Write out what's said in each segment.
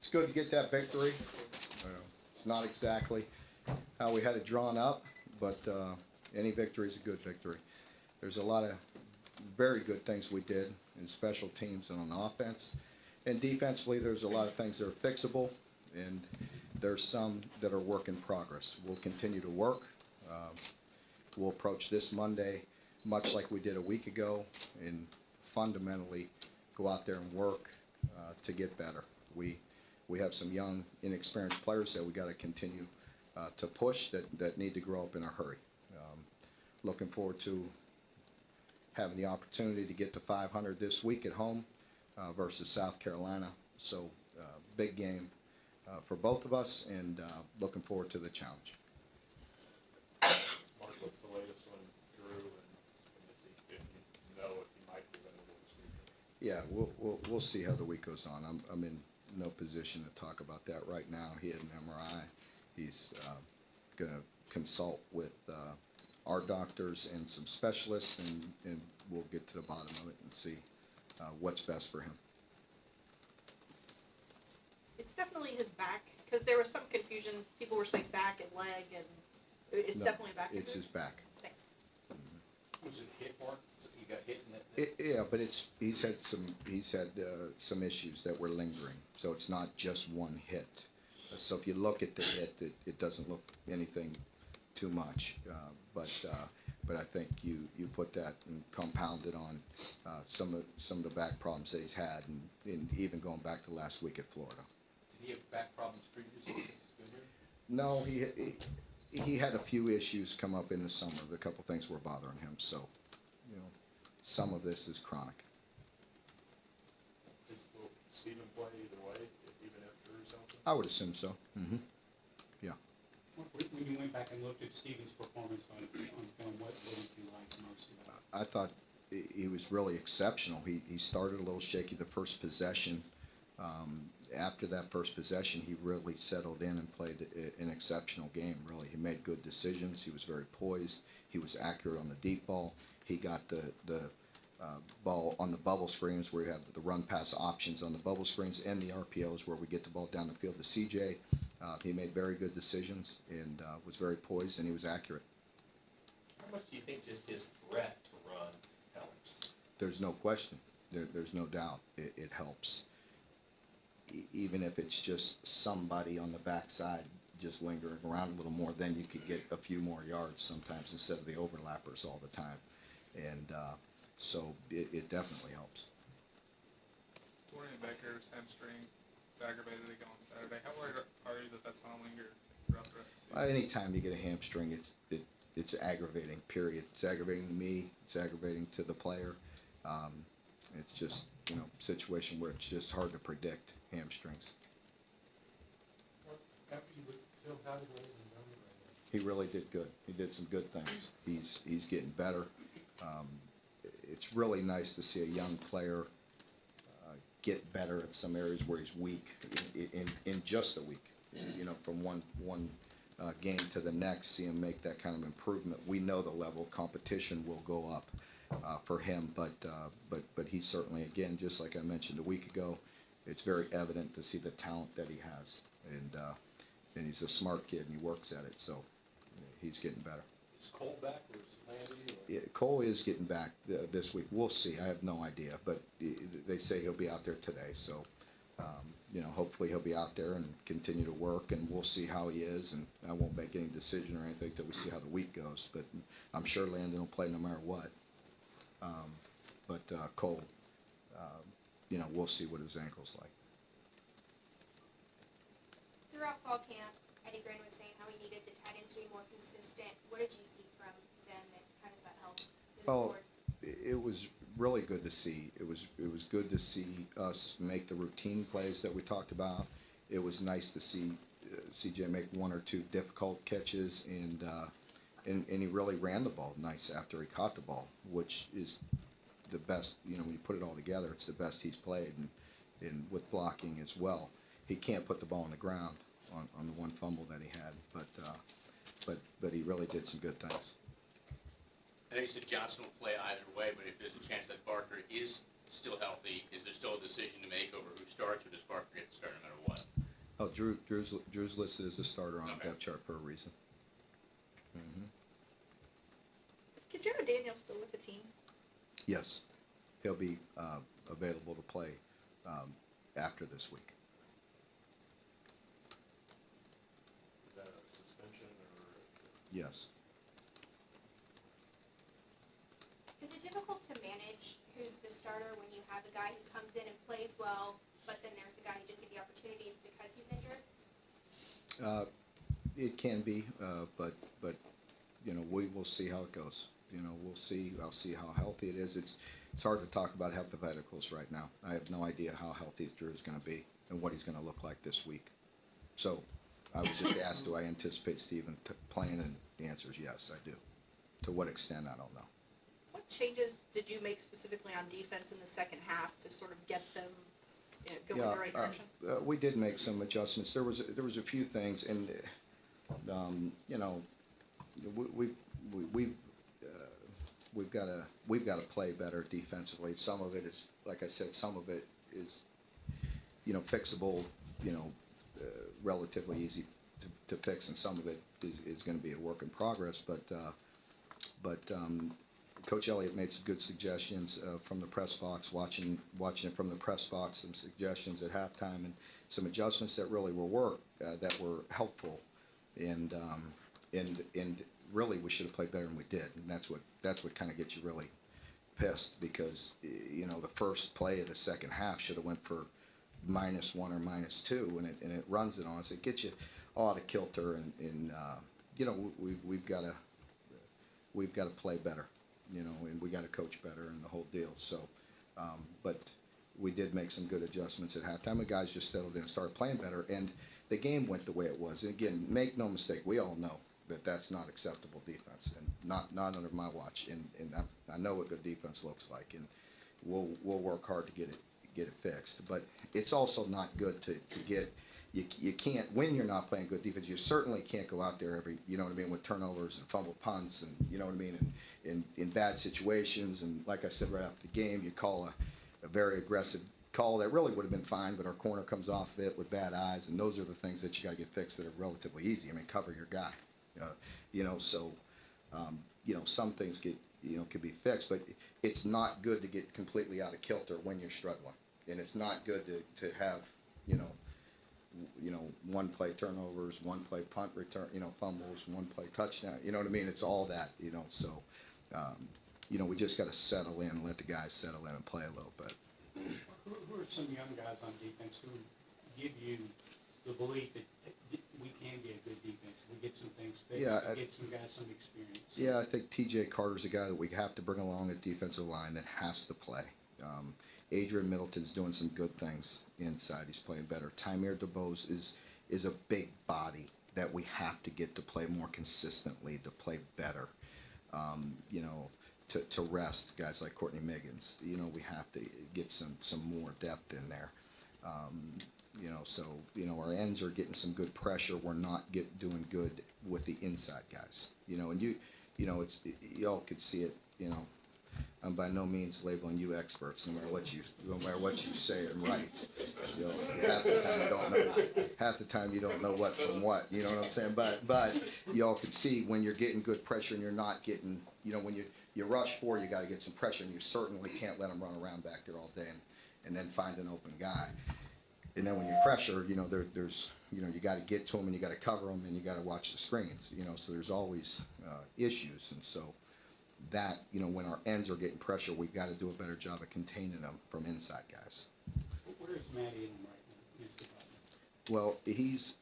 It's good to get that victory. It's not exactly how we had it drawn up, but any victory is a good victory. There's a lot of very good things we did in special teams and on offense. And defensively, there's a lot of things that are fixable, and there's some that are work in progress. We'll continue to work. We'll approach this Monday much like we did a week ago and fundamentally go out there and work to get better. We have some young, inexperienced players that we got to continue to push that need to grow up in a hurry. Looking forward to having the opportunity to get to 500 this week at home versus South Carolina. So big game for both of us, and looking forward to the challenge. Mark, what's the latest on Drew, and if you know if he might be available this weekend? Yeah, we'll see how the week goes on. I'm in no position to talk about that right now. He had an MRI. He's going to consult with our doctors and some specialists, and we'll get to the bottom of it and see what's best for him. It's definitely his back, because there was some confusion. People were saying back and leg, and it's definitely back. It's his back. Thanks. Was it hit, Mark? You got hit in that? Yeah, but he's had some issues that were lingering, so it's not just one hit. So if you look at the hit, it doesn't look anything too much, but I think you put that and compound it on some of the back problems that he's had, and even going back to last week at Florida. Did he have back problems previously? No, he had a few issues come up in the summer. A couple things were bothering him, so some of this is chronic. Will Stephen play either way, even if Drew's healthy? I would assume so. Mm-hmm. Yeah. When you went back and looked at Stephen's performance on film, what did you like most about it? I thought he was really exceptional. He started a little shaky the first possession. After that first possession, he really settled in and played an exceptional game, really. He made good decisions. He was very poised. He was accurate on the deep ball. He got the ball on the bubble screens where you have the run-pass options on the bubble screens and the RPOs where we get the ball down the field to CJ. He made very good decisions and was very poised, and he was accurate. How much do you think just his threat to run helps? There's no question. There's no doubt it helps. Even if it's just somebody on the backside just lingering around a little more, then you could get a few more yards sometimes instead of the overlappers all the time. And so it definitely helps. Dorian Baker's hamstring aggravated again on Saturday. How worried are you that that's not linger throughout the rest of the season? Anytime you get a hamstring, it's aggravating, period. It's aggravating to me. It's aggravating to the player. It's just, a situation where it's just hard to predict hamstrings. He really did good. He did some good things. He's getting better. It's really nice to see a young player get better at some areas where he's weak in just a week. From one game to the next, see him make that kind of improvement. We know the level of competition will go up for him, but he's certainly, again, just like I mentioned a week ago, it's very evident to see the talent that he has, and he's a smart kid and he works at it, so he's getting better. Is Cole back, or is Landy? Yeah, Cole is getting back this week. We'll see. I have no idea, but they say he'll be out there today, so hopefully he'll be out there and continue to work, and we'll see how he is, and I won't make any decision or anything until we see how the week goes, but I'm sure Landon will play no matter what. But Cole, we'll see what his ankle's like. Throughout fall camp, Eddie Green was saying how he needed the tight ends to be more consistent. What did you see from them, and how does that help moving forward? It was really good to see. It was good to see us make the routine plays that we talked about. It was nice to see CJ make one or two difficult catches, and he really ran the ball nice after he caught the ball, which is the best. When you put it all together, it's the best he's played, and with blocking as well. He can't put the ball on the ground on the one fumble that he had, but he really did some good things. I know you said Johnson will play either way, but if there's a chance that Barker is still healthy, is there still a decision to make over who starts, or does Barker get to start no matter what? Oh, Drew's listed as a starter on the Okay. depth chart for a reason. Mhm. Is Kajero Daniels still with the team? Yes, he'll be available to play after this week. Is that a suspension or? Yes. Is it difficult to manage who's the starter when you have a guy who comes in and plays well, but then there's a guy who didn't get the opportunities because he's injured? It can be, but we will see how it goes. We'll see. I'll see how healthy it is. It's hard to talk about hypotheticals right now. I have no idea how healthy Drew is going to be and what he's going to look like this week. So I was just asked, do I anticipate Steven playing? And the answer is yes, I do. To what extent, I don't know. What changes did you make specifically on defense in the second half to sort of get them going in the right direction? We did make some adjustments. There was a few things, and we've got to play better defensively. Some of it is, like I said, some of it is fixable, relatively easy to fix, and some of it is going to be a work in progress. But Coach Elliott made some good suggestions from the press box, watching it from the press box, some suggestions at halftime, and some adjustments that really were that were helpful, and really we should have played better than we did, and that's what kind of gets you really pissed, because the first play of the second half should have went for -1 or -2, and it runs it on us. It gets you all out of kilter, and we've got to play better. And we got to coach better and the whole deal. So, but we did make some good adjustments at halftime. The guys just settled in and started playing better, and the game went the way it was. And again, make no mistake, we all know that that's not acceptable defense, and not under my watch. And I know what good defense looks like, and we'll work hard to get it fixed. But it's also not good to get. You can't, when you're not playing good defense, you certainly can't go out there with turnovers and fumble punts, and in bad situations. And like I said right after the game, you call a very aggressive call that really would have been fine, but our corner comes off of it with bad eyes, and those are the things that you got to get fixed that are relatively easy. Cover your guy, some things could be fixed, but it's not good to get completely out of kilter when you're struggling, and it's not good to have, one play turnovers, one play punt return, fumbles, one play touchdown. It's all that, so, we just got to settle in, let the guys settle in and play a little bit. Who are some young guys on defense who give you the belief that we can be a good defense, we get some things fixed, get some guys some experience? Yeah, I think T.J. Carter's a guy that we have to bring along at defensive line that has to play. Adrian Middleton's doing some good things inside. He's playing better. Tymir DeBose is a big body that we have to get to play more consistently, to play better. To rest guys like Courtney Miggins. We have to get some more depth in there. Our ends are getting some good pressure. We're not doing good with the inside guys. And y'all could see it. I'm by no means labeling you experts, no matter what you say and write. Half the time you don't know what from what. You know what I'm saying? But y'all can see when you're getting good pressure and you're not getting. When you rush forward, you got to get some pressure, and you certainly can't let them run around back there all day and then find an open guy. And then when you pressure, there's you got to get to them, and you got to cover them, and you got to watch the screens. So there's always issues, and so. That, when our ends are getting pressure, we've got to do a better job of containing them from inside guys. Where is Matty in right now, in his development? Well, his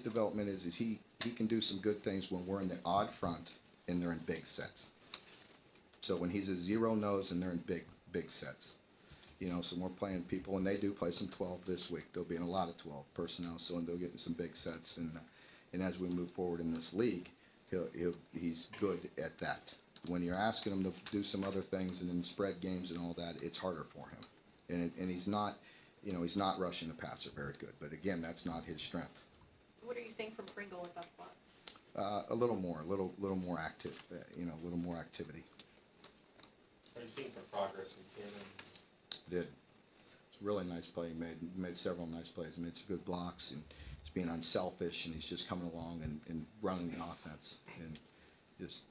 development is he can do some good things when we're in the odd front and they're in big sets. So when he's a 0 nose and they're in big sets, so we're playing people, and they do play some 12 this week. They'll be in a lot of 12 personnel, so they'll get in some big sets, and as we move forward in this league, he's good at that. When you're asking him to do some other things and then spread games and all that, it's harder for him. And he's not, he's not rushing the passer very good. But again, that's not his strength. What are you seeing from Pringle at that spot? A little more active, a little more activity. Are you seeing some progress from Timmons? Did. really nice play he made several nice plays, made some good blocks, and he's being unselfish, and he's just coming along and running the offense, and just,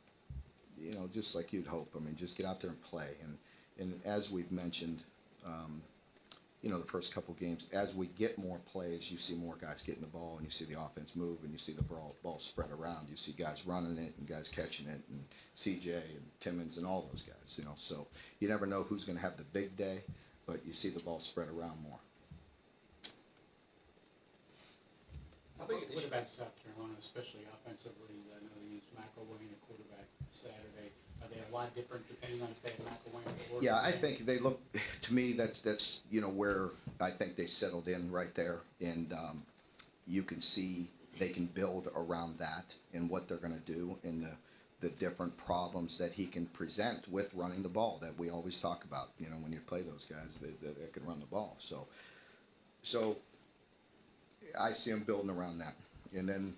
you know, just like you'd hope. I mean, just get out there and play, and as we've mentioned, you know, the first couple games, as we get more plays, you see more guys getting the ball, and you see the offense move, and you see the ball spread around. You see guys running it and guys catching it, and CJ and Timmons and all those guys, you know. So you never know who's going to have the big day, but you see the ball spread around more. What about South Carolina, especially offensively? I know they used McElwain at quarterback Saturday. Are they a lot different depending on if they have McElwain at work? Yeah, I think they look, to me, that's you know, where I think they settled in right there, and you can see they can build around that and what they're going to do, and the different problems that he can present with running the ball that we always talk about. You know, when you play those guys that can run the ball. So I see them building around that, and then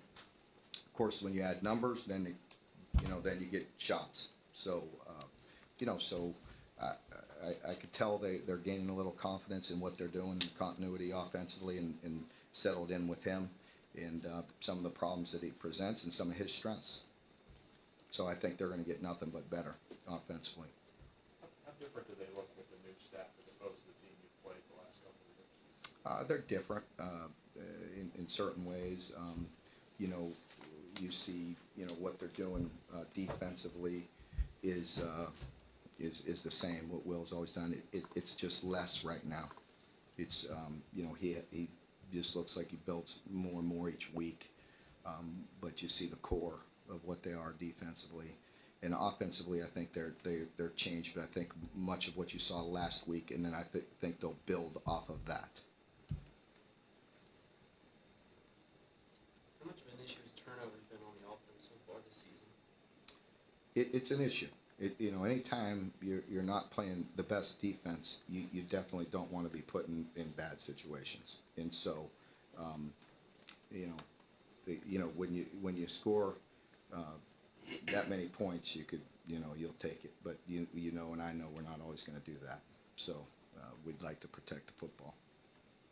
of course when you add numbers, then then you get shots. So I could tell they're gaining a little confidence in what they're doing, continuity offensively, and settled in with him, and some of the problems that he presents and some of his strengths. So I think they're going to get nothing but better offensively. How different do they look with the new staff as opposed to the team you've played the last couple of years? They're different in certain ways. You see, what they're doing defensively is the same. What Will's always done. It's just less right now. It's he just looks like he builds more and more each week. But you see the core of what they are defensively, and offensively. I think they're changed. But I think much of what you saw last week, and then I think they'll build off of that. How much of an issue has turnovers been on the offense so far this season? It's an issue. Anytime you're not playing the best defense, you definitely don't want to be put in bad situations. And so, when you score that many points, you could, you'll take it. But and I know we're not always going to do that. So we'd like to protect the football.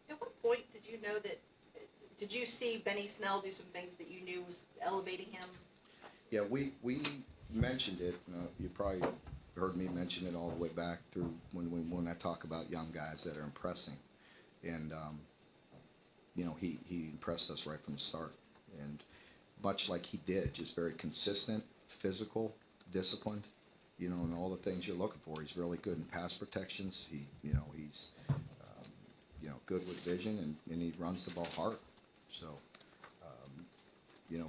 At what point did you see Benny Snell do some things that you knew was elevating him? Yeah, we mentioned it. You probably heard me mention it all the way back through when I talk about young guys that are impressing, and he impressed us right from the start, and much like he did, just very consistent, physical, disciplined, and all the things you're looking for. He's really good in pass protections. He's good with vision, and he runs the ball hard. So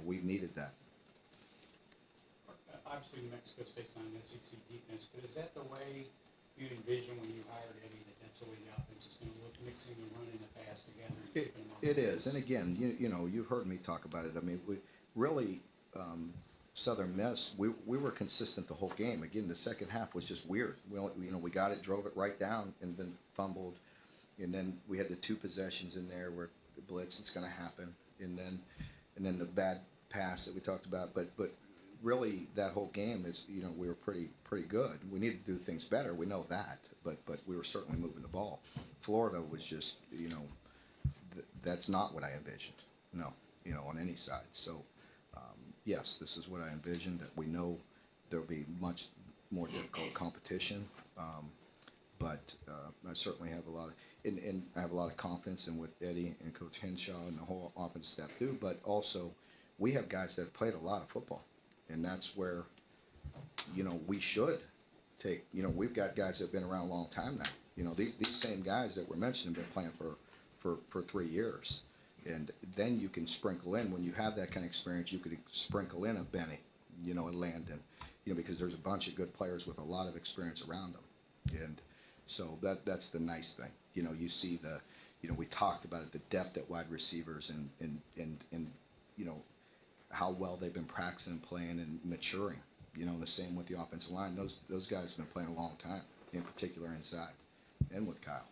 we've needed that. Obviously, New Mexico State's on an SEC defense, but is that the way you envision when you hired Eddie, that's the way the offense is going to look, mixing and running the pass together? And keeping them on It is, and again, you've heard me talk about it. I mean, we really Southern Miss, we were consistent the whole game. Again, the second half was just weird. We got it, drove it right down, and then fumbled, and then we had the two possessions in there where the blitz, it's going to happen, and then the bad pass that we talked about, but really, that whole game is, we were pretty good. We needed to do things better. We know that, but we were certainly moving the ball. Florida was just, that's not what I envisioned. No, on any side. So, yes, this is what I envisioned. That we know there'll be much more difficult competition, but I certainly have a lot of, and I have a lot of confidence in what Eddie and Coach Henshaw and the whole offense staff do. But also, we have guys that have played a lot of football. And that's where, we should take, we've got guys that have been around a long time now. These same guys that were mentioned have been playing for 3 years. And then you can sprinkle in, when you have that kind of experience, you could sprinkle in a Benny, a Landon, because there's a bunch of good players with a lot of experience around them. And so that's the nice thing. You see we talked about it, the depth at wide receivers and how well they've been practicing, playing, and maturing. The same with the offensive line. Those guys have been playing a long time, in particular inside, and with Kyle.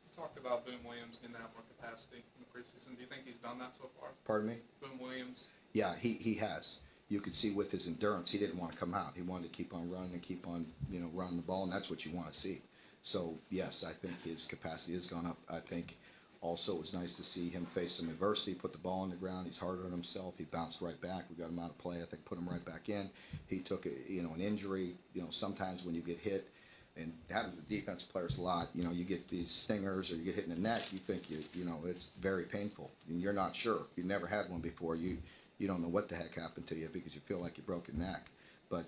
You talked about Boone Williams didn't have more capacity in the preseason. Do you think he's done that so far? Pardon me? Boone Williams. Yeah, he has. You could see with his endurance, he didn't want to come out. He wanted to keep on running and keep on, running the ball, and that's what you want to see. So yes, I think his capacity has gone up. I think also it was nice to see him face some adversity, put the ball on the ground. He's hard on himself. He bounced right back. We got him out of play. I think put him right back in. He took an injury. Sometimes when you get hit, and it happens to defensive players a lot. You get these stingers or you get hit in the neck. You think it's very painful, and you're not sure. You never had one before. You don't know what the heck happened to you because you feel like you broke your neck. But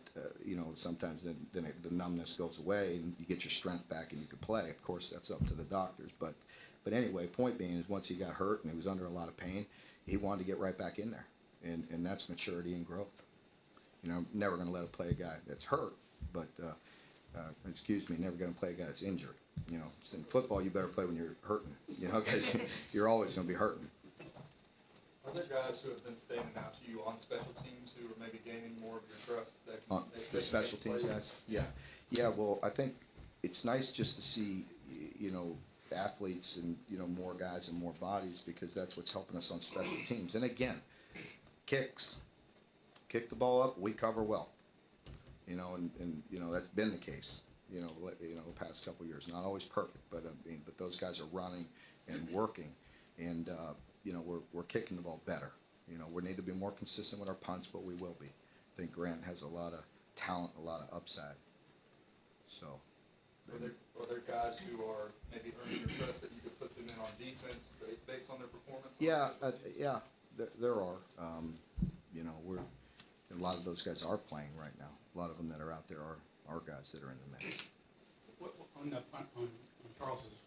sometimes then the numbness goes away and you get your strength back and you can play. Of course, that's up to the doctors. But anyway, point being is once he got hurt and he was under a lot of pain, he wanted to get right back in there, and that's maturity and growth. Never going to let him play a guy that's hurt, but never going to play a guy that's injured. In football, you better play when you're hurting. Because you're always going to be hurting. Are there guys who have been standing out to you on special teams who are maybe gaining more of your trust? The special teams guys? Yeah. Well, I think it's nice just to see, athletes and, more guys and more bodies, because that's what's helping us on special teams. And again, kick the ball up, we cover well. And that's been the case, the past couple of years. Not always perfect, but those guys are running and working, and we're kicking the ball better. We need to be more consistent with our punts, but we will be. I think Grant has a lot of talent, a lot of upside. So. Are there guys who are maybe earning your trust that you could put them in on defense based on their performance? Yeah, there are. A lot of those guys are playing right now. A lot of them that are out there are guys that are in the mix. On Charles's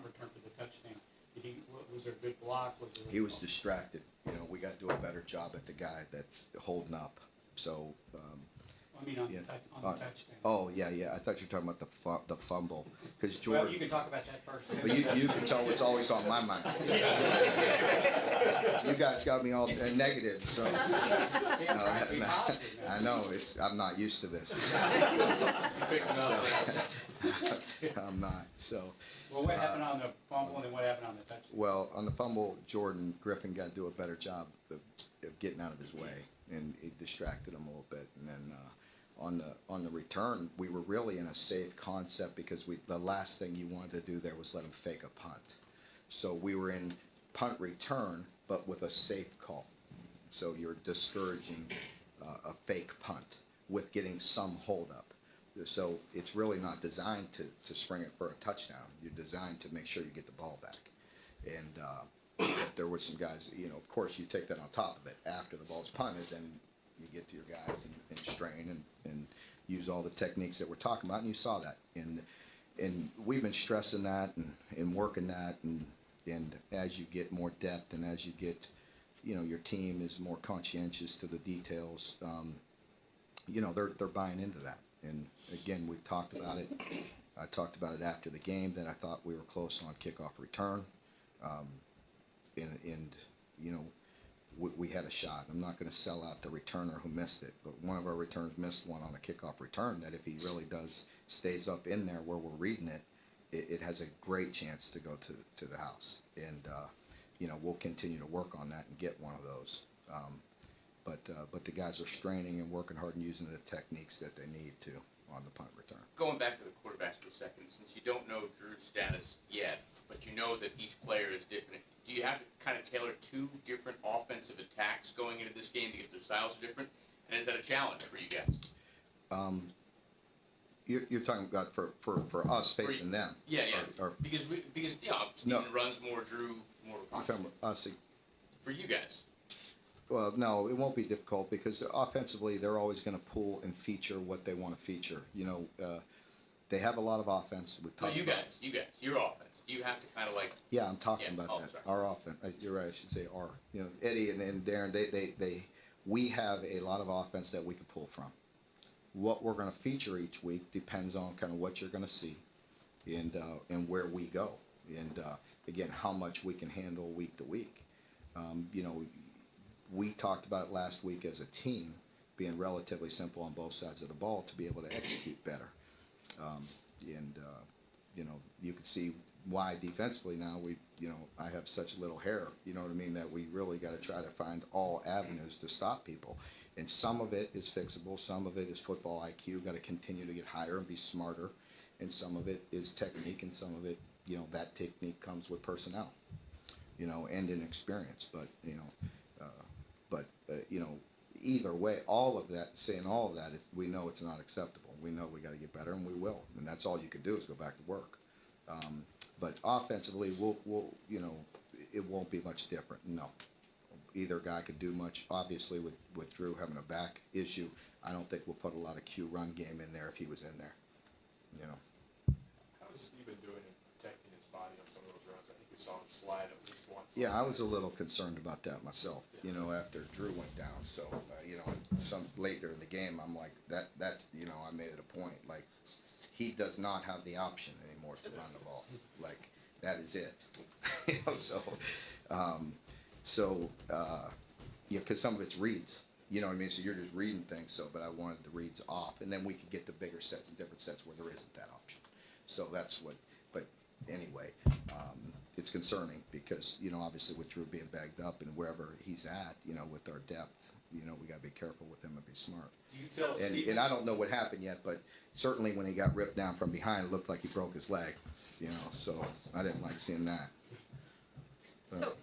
return for the touchdown, was there a good block? He was distracted. We got to do a better job at the guy that's holding up. So. On the touchdown. Oh yeah. I thought you were talking about the fumble, because Well, Jordan. you can talk about that first. But you can tell what's always on my mind. You guys got me all negative, so. I know I'm not used to this. I'm not. So. Well, what happened on the fumble, and then what happened on the touchdown? Well, on the fumble, Griffin got to do a better job of getting out of his way, and it distracted him a little bit. And then on the return, we were really in a safe concept, because the last thing you wanted to do there was let him fake a punt. So we were in punt return, but with a safe call. So you're discouraging a fake punt with getting some hold up. So it's really not designed to spring it for a touchdown. You're designed to make sure you get the ball back. And if there were some guys, of course you take that on top of it. After the ball's punted, then you get to your guys and strain and use all the techniques that we're talking about. And you saw that. And we've been stressing that and working that. And as you get more depth and as you get, your team is more conscientious to the details, they're buying into that. And again, we've talked about it. I talked about it after the game, that I thought we were close on kickoff return. We had a shot. I'm not going to sell out the returner who missed it, but one of our returners missed one on a kickoff return that if he really stays up in there where we're reading it, it has a great chance to go to the house. And, we'll continue to work on that and get one of those. But the guys are straining and working hard and using the techniques that they need to on the punt return. Going back to the quarterbacks for a second, since you don't know Drew's status yet, but you know that each player is different, do you have to kind of tailor two different offensive attacks going into this game because their styles are different? And is that a challenge for you guys? You're talking about for us facing them? Yeah. Or because Steven runs more, Drew more. You're talking about us? For you guys. Well, no, it won't be difficult, because offensively they're always going to pull and feature what they want to feature. They have a lot of offense. You guys, your offense. You have to kind of like. Yeah, I'm talking about that. Sorry. Our offense. You're right. I should say our. Eddie and Darren. We have a lot of offense that we can pull from. What we're going to feature each week depends on kind of what you're going to see, and where we go, and again how much we can handle week to week. We talked about it last week as a team, being relatively simple on both sides of the ball to be able to execute better. You can see why defensively now I have such little hair, that we really got to try to find all avenues to stop people. And some of it is fixable, some of it is football IQ, got to continue to get higher and be smarter and some of it is technique, and some of it, you know, that technique comes with personnel, you know, and in experience. But you know, either way, all of that, saying all of that, we know it's not acceptable. We know we got to get better, and we will. And that's all you can do is go back to work. But offensively, we'll you know, it won't be much different. No, either guy could do much. Obviously, with Drew having a back issue, I don't think we'll put a lot of Q run game in there if he was in there. You know. How is Steven doing in protecting his body on some of those runs? I think we saw him slide at least once. Yeah, I was a little concerned about that myself, you know, after Drew went down. So, you know, some later in the game, I'm like, that's, you know, I made it a point. Like, he does not have the option anymore to run the ball. Like, that is it. You know, yeah, because some of it's reads. You know what I mean? So you're just reading things. So, but I wanted the reads off, and then we could get to bigger sets and different sets where there isn't that option. So that's what. But anyway, it's concerning because, you know, obviously with Drew being bagged up and wherever he's at, you know, with our depth, you know, we got to be careful with him and be smart. Do you tell Steven? And I don't know what happened yet, but certainly when he got ripped down from behind, it looked like he broke his leg. You know, so I didn't like seeing that. So,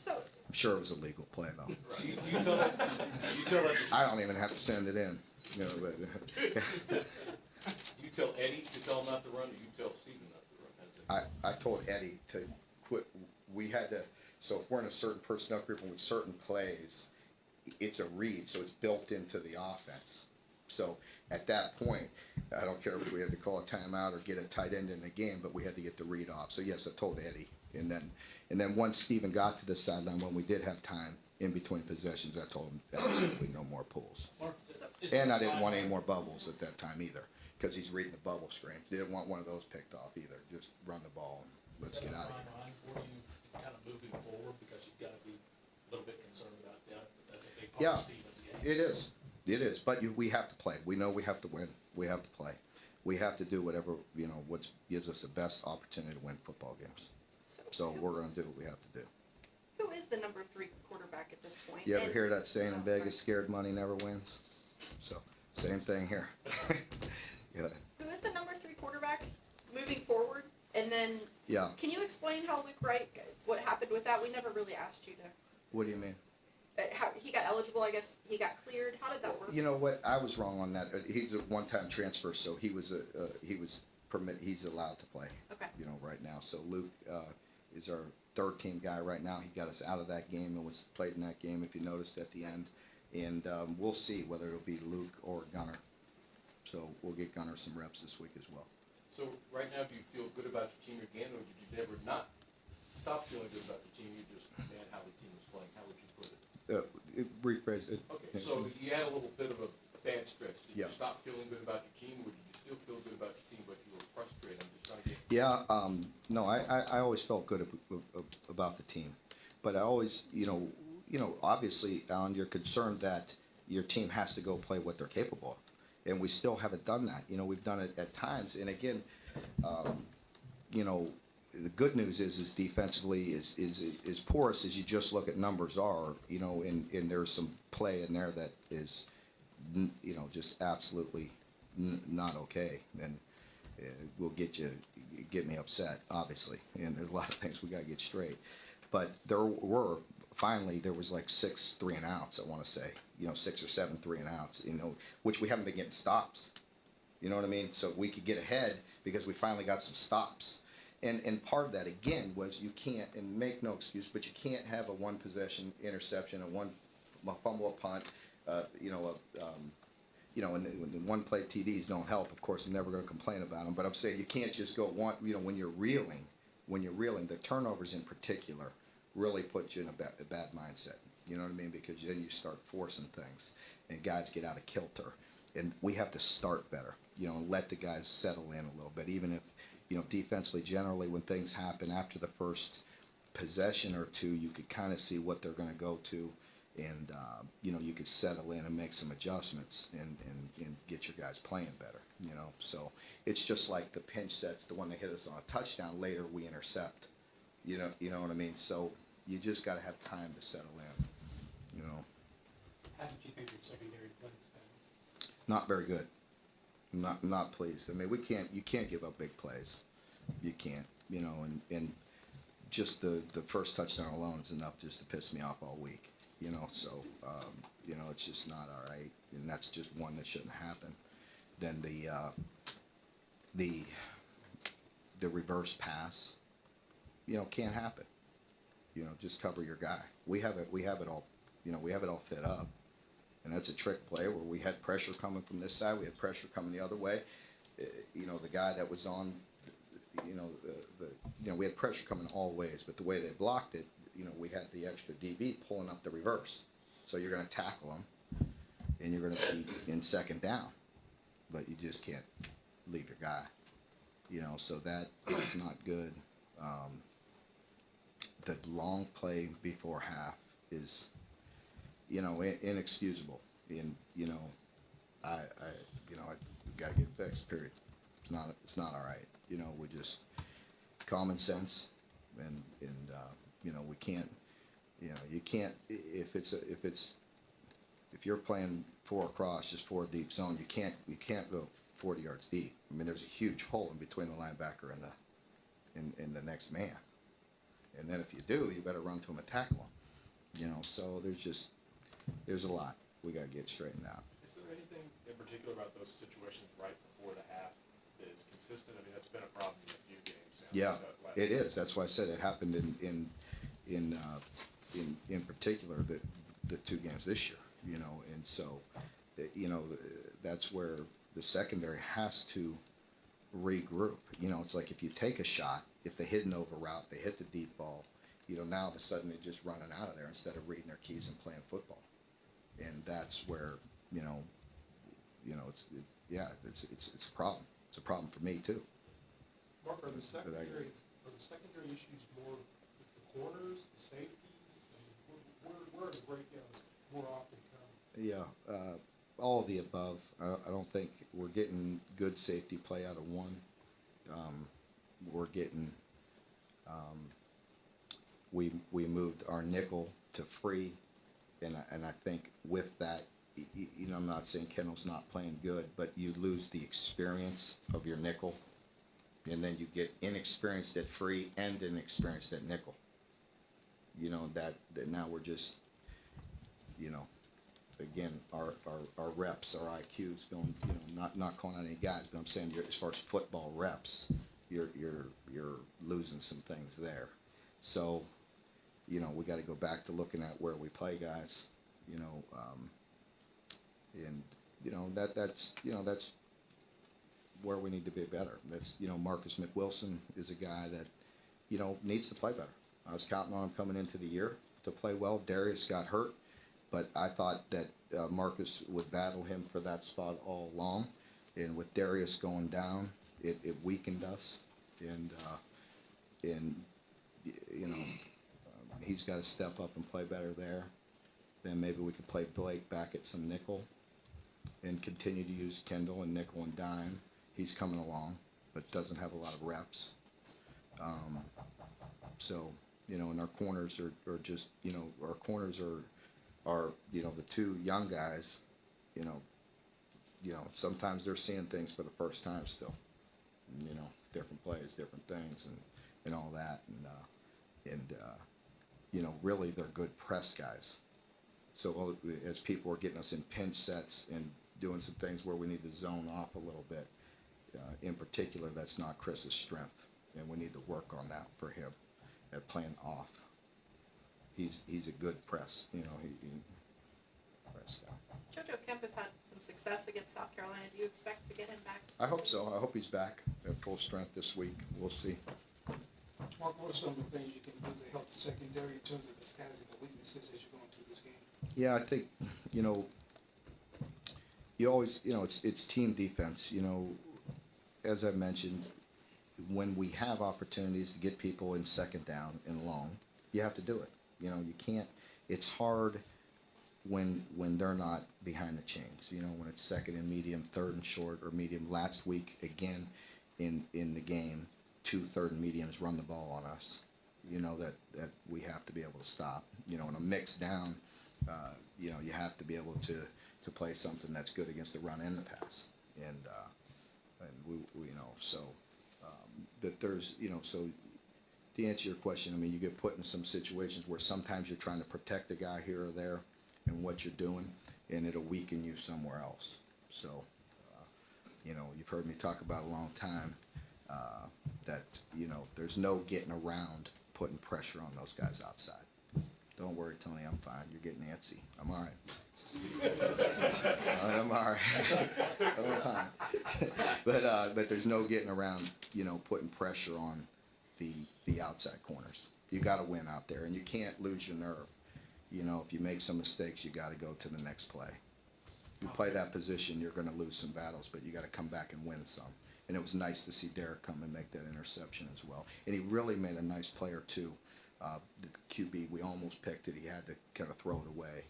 I'm sure it was a legal play though. Do you tell that? Do you tell that? I don't even have to send it in. You know, but You tell Eddie to tell him not to run, or you tell Steven not to run? I told Eddie to quit. We had to. So if we're in a certain personnel group and with certain plays, it's a read, so it's built into the offense. So at that point, I don't care if we had to call a timeout or get a tight end in the game, but we had to get the read off. So yes, I told Eddie, and then once Steven got to the sideline, when we did have time in between possessions, I told him absolutely no more pulls. And I didn't want any more bubbles at that time either, because he's reading the bubble screen. Didn't want one of those picked off either. Just run the ball and let's get out of here. Line for you, kind of moving forward, because you've got to be a little bit concerned about that. But that's a big part Yeah, of Steven's game. it is. It is. But we have to play. We know we have to win. We have to play. We have to do whatever, you know, what gives us the best opportunity to win football games. So we're going to do what we have to do. who is the number 3 quarterback at this point? You ever And- hear that saying in Oh, Vegas, sorry. scared money never wins? So, same thing here. Yeah. Who is the number 3 quarterback moving forward? And then, Yeah. can you explain how Luke Wright, what happened with that? We never really asked you to. What do you mean? How he got eligible? I guess he got cleared. How did that work? You know what? I was wrong on that. He's a one-time transfer, so he's allowed to play. Okay. You know, right now. So Luke is our third team guy right now. He got us out of that game and was played in that game, if you noticed at the end. And we'll see whether it'll be Luke or Gunner. So we'll get Gunner some reps this week as well. So right now, do you feel good about your team again, or did you never not stop feeling good about your team? You just mad how the team was playing. How would you put it? Rephrase it. Okay, so you had a little bit of a bad stretch. Did Yeah. you stop feeling good about your team, or did you still feel good about your team, but you were frustrated? I'm just trying to get. Yeah, no, I always felt good about the team, but I always, obviously, Alan, you're concerned that your team has to go play what they're capable of, and we still haven't done that. You know, we've done it at times, and again, the good news is defensively is porous as you just look at numbers are, and there's some play in there that is, just absolutely not okay, and will get me upset, obviously, and there's a lot of things we gotta get straight. But there was like 6 3-and-outs, I wanna say, 6 or 7 3-and-outs, which we haven't been getting stops. You know what I mean? So we could get ahead because we finally got some stops. And part of that, again, was you can't, and make no excuse, but you can't have a 1-possession interception, a fumble, a punt, and the one-play TDs don't help. Of course, I'm never going to complain about them, but I'm saying you can't just go when you're reeling, the turnovers in particular really put you in a bad mindset. You know what I mean? Because then you start forcing things, and guys get out of kilter. And we have to start better, and let the guys settle in a little bit, even if, defensively, generally, when things happen after the first possession or two, you could kind of see what they're going to go to, and you could settle in and make some adjustments and get your guys playing better. So it's just like the pinch sets, the one that hit us on a touchdown. Later we intercept. You know what I mean. So you just got to have time to settle in. How did you think your secondary played today? Not very good. Not pleased. I mean, you can't give up big plays. You can't, you know, and just the first touchdown alone is enough just to piss me off all week, you know, so, you know, it's just not all right, and that's just one that shouldn't happen. Then the reverse pass, you know, can't happen. You know, just cover your guy. We have it all, you know, we have it all fit up. And that's a trick play where we had pressure coming from this side, we had pressure coming the other way. You know, the guy that was on, you know, we had pressure coming all ways, but the way they blocked it, you know, we had the extra DB pulling up the reverse. So you're going to tackle him, and you're going to be in second down, but you just can't leave your guy. You know, so that's not good. The long play before half is, you know, inexcusable. And, you know, I gotta get it fixed, period. It's not all right. You know, we just, common sense, and you know, we can't, you know, you can't, if you're playing 4 across, just 4 deep zone, you can't go 40 yards deep. I mean, there's a huge hole in between the linebacker and the next man. And then if you do, you better run to him and tackle him. You know, so there's a lot we got to get straightened out. Is there anything in particular about those situations right before the half that is consistent? I mean, that's been a problem in a few games. Yeah, it is. That's why I said it happened in particular the 2 games this year. You know, and so, you know, that's where the secondary has to regroup. You know, it's like if you take a shot, if they hit an over route, they hit the deep ball, you know, now all of a sudden they're just running out of there instead of reading their keys and playing football. And that's where, you know, it's a problem. It's a problem for me too. Mark, are the secondary issues more with the corners, the safeties? I mean, where are the breakdowns more often come? Yeah, all of the above. I don't think we're getting good safety play out of one. We're getting, we moved our nickel to free, and I think with that, you know, I'm not saying Kendall's not playing good, but you lose the experience of your nickel, and then you get inexperienced at free and inexperienced at nickel. You know, that now we're just, you know, again, our reps, our IQ's going, you know, not calling out any guys, but I'm saying as far as football reps, you're losing some things there. So, you know, we got to go back to looking at where we play guys, you know, and you know that's where we need to be better. That's, you know, Marcus McWilson is a guy that, you know, needs to play better. I was counting on him coming into the year to play well. Darius got hurt, but I thought that Marcus would battle him for that spot all along. And with Darius going down, it weakened us. And you know, he's got to step up and play better there. Then maybe we could play Blake back at some nickel and continue to use Kendall and nickel and dime. He's coming along, but doesn't have a lot of reps. So, you know, and our corners are just, you know, our corners are, you know, the 2 young guys, you know, sometimes they're seeing things for the first time still, you know, different plays, different things, and all that, and you know, really they're good press guys. So as people are getting us in pinch sets and doing some things where we need to zone off a little bit, in particular, that's not Chris's strength, and we need to work on that for him at playing off. He's a good press, you know, he press guy. JoJo Kemp has had some success against South Carolina. Do you expect to get him back? I hope so. I hope he's back at full strength this week. We'll see. Mark, what are some of the things you can do to help the secondary in terms of disguising the weaknesses as you go into this game? Yeah, I think, you know, you always, you know, it's team defense. You know, as I mentioned, when we have opportunities to get people in second down and long, you have to do it. You know, you can't. It's hard when they're not behind the chains. You know, when it's second and medium, third and short, or medium. Last week, again, in the game, 2 third and mediums run the ball on us. You know, that we have to be able to stop. You know, in a mix down, you know, you have to be able to play something that's good against the run and the pass. And And we you know, so, that there's, you know, so to answer your question, I mean, you get put in some situations where sometimes you're trying to protect a guy here or there and what you're doing, and it'll weaken you somewhere else. So, you know, you've heard me talk about a long time, that, you know, there's no getting around putting pressure on those guys outside. Don't worry, Tony, I'm fine. You're getting antsy. I'm all right. I'm all right. I'm fine. But there's no getting around, you know, putting pressure on the outside corners. You got to win out there, and you can't lose your nerve. You know, if you make some mistakes, you got to go to the next play. You play that position, you're going to lose some battles, but you got to come back and win some. And it was nice to see Derek come and make that interception as well. And he really made a nice play or two. The QB, we almost picked it. He had to kind of throw it away.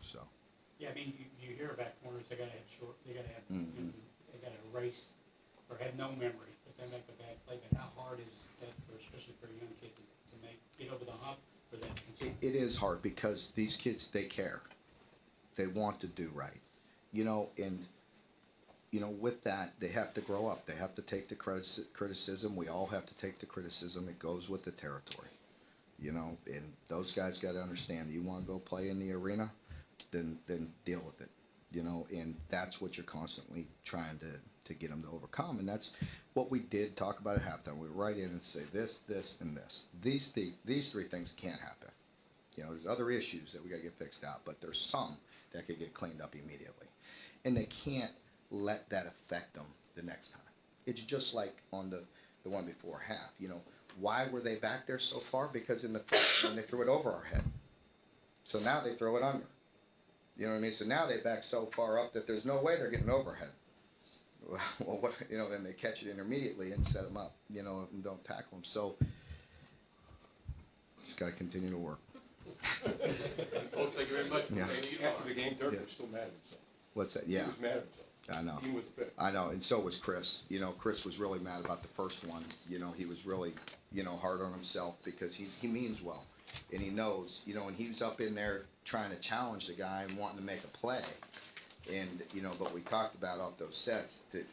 So. Yeah, I mean, you hear about corners, they gotta have short, they gotta have, they gotta erase or have no memory if they make a bad play. But how hard is that, especially for a young kid to get over the hump for that? It is hard because these kids, they care. They want to do right. You know, and, you know, with that, they have to grow up. They have to take the criticism. We all have to take the criticism. It goes with the territory. You know, and those guys got to understand, you want to go play in the arena, then deal with it. You know, and that's what you're constantly trying to get them to overcome. And that's what we did talk about at halftime. We write in and say this, and this. These three things can't happen. You know, there's other issues that we got to get fixed out, but there's some that could get cleaned up immediately. And they can't let that affect them the next time. It's just like on the one before half. You know, why were they back there so far? Because in the first one, they threw it over our head. So now they throw it under. You know what I mean? So now they back so far up that there's no way they're getting overhead. Well, what, you know, then they catch it intermediately and set them up, you know, and don't tackle them. So just got to continue to work. Well, thank you very much. Yeah. After the game, Dirk Yeah. was still mad at himself. What's that? He Yeah, was mad at himself, I know. even with the pick. I know, and so was Chris. You know, Chris was really mad about the first one. You know, he was really, you know, hard on himself because he means well. And he knows, you know, and he was up in there trying to challenge the guy and wanting to make a play. And, you know, but we talked about off those sets to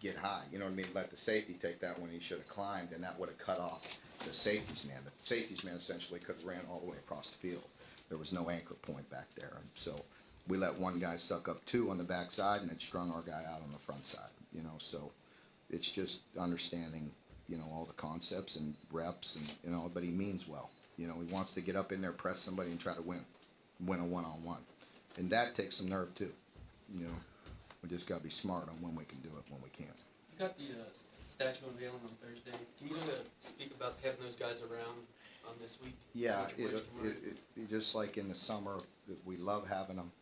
get high. You know what I mean? Let the safety take that one. He should have climbed, and that would have cut off the safety's man. The safety's man essentially could have ran all the way across the field. There was no anchor point back there. And so we let one guy suck up two on the backside, and it strung our guy out on the front side. You know, so it's just understanding, you know, all the concepts and reps and, you know, but he means well. You know, he wants to get up in there, press somebody, and try to win a one-on-one. And that takes some nerve, too. You know, we just got to be smart on when we can do it, when we can't. You got the statue unveiling on Thursday. Can you speak about having those guys around this week? Yeah, it just like in the summer, we love having them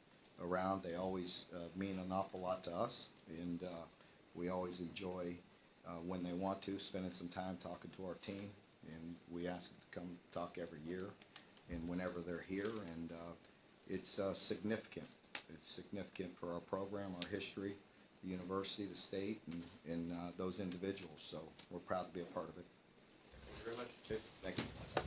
around. They always mean an awful lot to us, and we always enjoy when they want to, spending some time talking to our team. And we ask them to come talk every year, and whenever they're here, and it's significant. It's significant for our program, our history, the university, the state, and those individuals. So we're proud to be a part of it. Thank you very much. Okay, thank you.